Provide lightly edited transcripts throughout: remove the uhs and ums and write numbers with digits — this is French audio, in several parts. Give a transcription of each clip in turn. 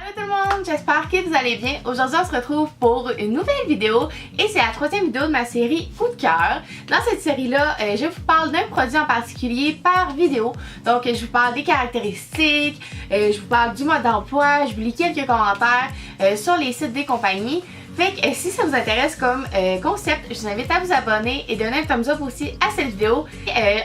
Salut tout le monde, j'espère que vous allez bien. Aujourd'hui on se retrouve pour une nouvelle vidéo et c'est la troisième vidéo de ma série Coup de cœur. Dans cette série là, je vous parle d'un produit en particulier par vidéo. Donc je vous parle des caractéristiques, je vous parle du mode d'emploi, je vous lis quelques commentaires sur les sites des compagnies. Fait que si ça vous intéresse comme concept, je vous invite à vous abonner et donner un thumbs up aussi à cette vidéo.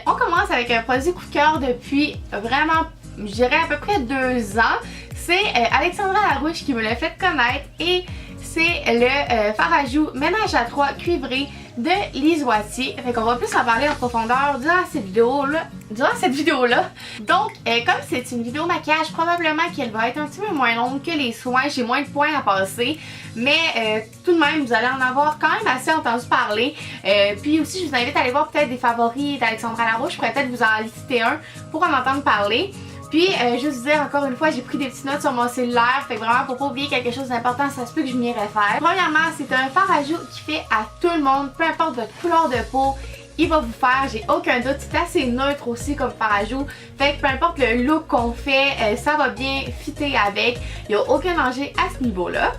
On commence avec un produit coup de cœur depuis vraiment, je dirais à peu près 2 ans. C'est Alexandra Larouche qui me l'a fait connaître et c'est le fard à joues ménage à 3 cuivré de Lise Wattier. Fait qu'on va plus en parler en profondeur durant cette vidéo-là. Donc, comme c'est une vidéo maquillage, probablement qu'elle va être un petit peu moins longue que les soins. J'ai moins de points à passer. Mais tout de même, vous allez en avoir quand même assez entendu parler. Puis aussi, je vous invite à aller voir peut-être des favoris d'Alexandra Larouche. Je pourrais peut-être vous en lister un pour en entendre parler. Puis, juste vous dire encore une fois, j'ai pris des petites notes sur mon cellulaire, fait que vraiment pour pas oublier quelque chose d'important, ça se peut que je m'y réfère. Premièrement, c'est un fard à joues qui fait à tout le monde, peu importe votre couleur de peau, il va vous faire, j'ai aucun doute. C'est assez neutre aussi comme fard à joues, fait que peu importe le look qu'on fait, ça va bien fitter avec, il n'y a aucun danger à ce niveau-là.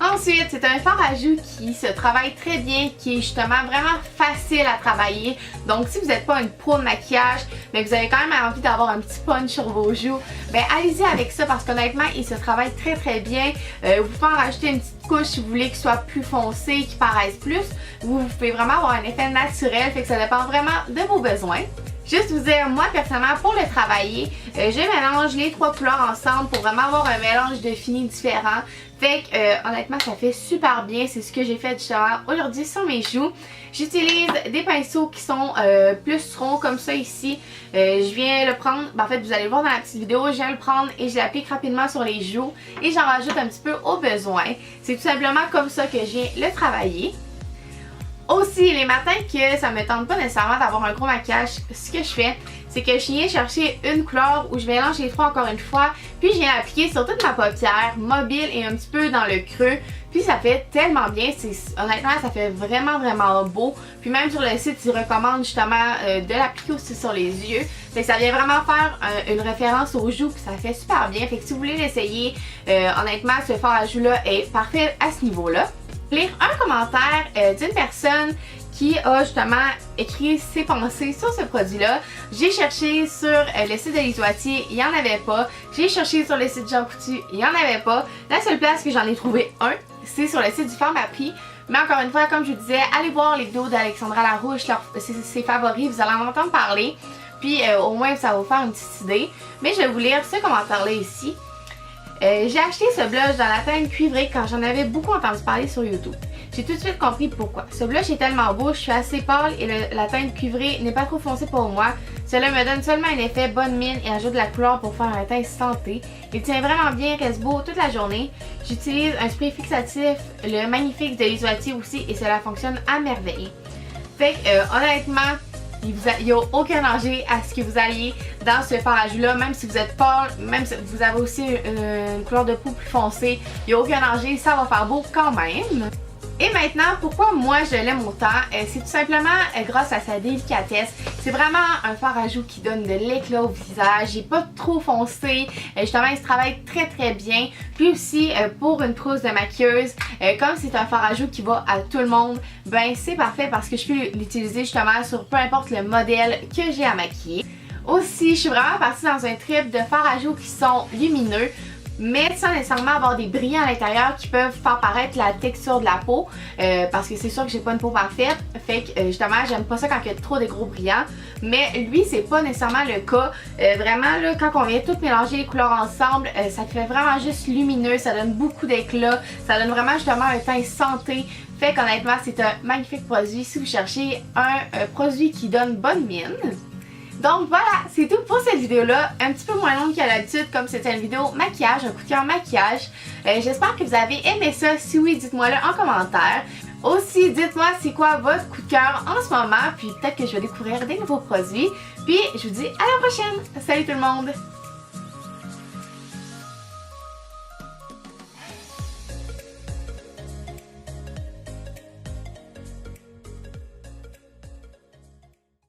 Ensuite, c'est un fard à joues qui se travaille très bien, qui est justement vraiment facile à travailler. Donc si vous n'êtes pas une pro de maquillage, mais que vous avez quand même envie d'avoir un petit punch sur vos joues, ben allez-y avec ça parce qu'honnêtement, il se travaille très très bien. Vous pouvez en rajouter une petite couche si vous voulez qu'il soit plus foncé, qu'il paraisse plus. Vous pouvez vraiment avoir un effet naturel, fait que ça dépend vraiment de vos besoins. Juste vous dire, moi personnellement, pour le travailler, je mélange les 3 couleurs ensemble pour vraiment avoir un mélange de finis différents. Fait que honnêtement, ça fait super bien. C'est ce que j'ai fait justement aujourd'hui sur mes joues. J'utilise des pinceaux qui sont plus ronds comme ça ici. Je viens le prendre, en fait vous allez le voir dans la petite vidéo, je viens le prendre et je l'applique rapidement sur les joues. Et j'en rajoute un petit peu au besoin. C'est tout simplement comme ça que je viens le travailler. Aussi, les matins que ça me tente pas nécessairement d'avoir un gros maquillage, ce que je fais, c'est que je viens chercher une couleur où je mélange les 3 encore une fois, puis je viens l'appliquer sur toute ma paupière, mobile et un petit peu dans le creux. Puis ça fait tellement bien, honnêtement ça fait vraiment beau. Puis même sur le site, ils recommandent justement de l'appliquer aussi sur les yeux. Fait que ça vient vraiment faire une référence aux joues, puis ça fait super bien. Fait que si vous voulez l'essayer, honnêtement ce fard à joues là est parfait à ce niveau-là. Lire un commentaire d'une personne qui a justement écrit ses pensées sur ce produit-là. J'ai cherché sur le site de Lise Wattier, il n'y en avait pas. J'ai cherché sur le site Jean Coutu, il n'y en avait pas. La seule place que j'en ai trouvé un, c'est sur le site du Pharmaprix. Mais encore une fois, comme je vous disais, allez voir les vidéos d'Alexandra Larouche, ses favoris, vous allez en entendre parler. Puis au moins ça va vous faire une petite idée. Mais je vais vous lire ce commentaire-là ici. J'ai acheté ce blush dans la teinte cuivrée quand j'en avais beaucoup entendu parler sur YouTube. J'ai tout de suite compris pourquoi. Ce blush est tellement beau, je suis assez pâle et la teinte cuivrée n'est pas trop foncée pour moi. Cela me donne seulement un effet bonne mine et ajoute de la couleur pour faire un teint santé. Il tient vraiment bien, reste beau toute la journée. J'utilise un spray fixatif, le Magnifique de Lise Wattier aussi et cela fonctionne à merveille. Fait que honnêtement, il n'y a aucun danger à ce que vous alliez dans ce fard à joues là, même si vous êtes pâle, même si vous avez aussi une couleur de peau plus foncée, il n'y a aucun danger, ça va faire beau quand même. Et maintenant, pourquoi moi je l'aime autant? C'est tout simplement grâce à sa délicatesse. C'est vraiment un fard à joues qui donne de l'éclat au visage, il n'est pas trop foncé, justement il se travaille très bien. Puis aussi pour une trousse de maquilleuse, comme c'est un fard à joues qui va à tout le monde, ben c'est parfait parce que je peux l'utiliser justement sur peu importe le modèle que j'ai à maquiller. Aussi, je suis vraiment partie dans un trip de fards à joues qui sont lumineux, mais sans nécessairement avoir des brillants à l'intérieur qui peuvent faire paraître la texture de la peau, parce que c'est sûr que j'ai pas une peau parfaite, fait que justement j'aime pas ça quand il y a trop de gros brillants, mais lui c'est pas nécessairement le cas. Vraiment là, quand on vient tout mélanger les couleurs ensemble, ça fait vraiment juste lumineux, ça donne beaucoup d'éclat, ça donne vraiment justement un teint santé. Fait qu'honnêtement c'est un magnifique produit si vous cherchez un produit qui donne bonne mine. Donc voilà, c'est tout pour cette vidéo-là, un petit peu moins longue qu'à l'habitude comme c'était une vidéo maquillage, un coup de cœur maquillage. J'espère que vous avez aimé ça, si oui dites-moi le en commentaire. Aussi dites-moi c'est quoi votre coup de cœur en ce moment, puis peut-être que je vais découvrir des nouveaux produits. Puis je vous dis à la prochaine, salut tout le monde!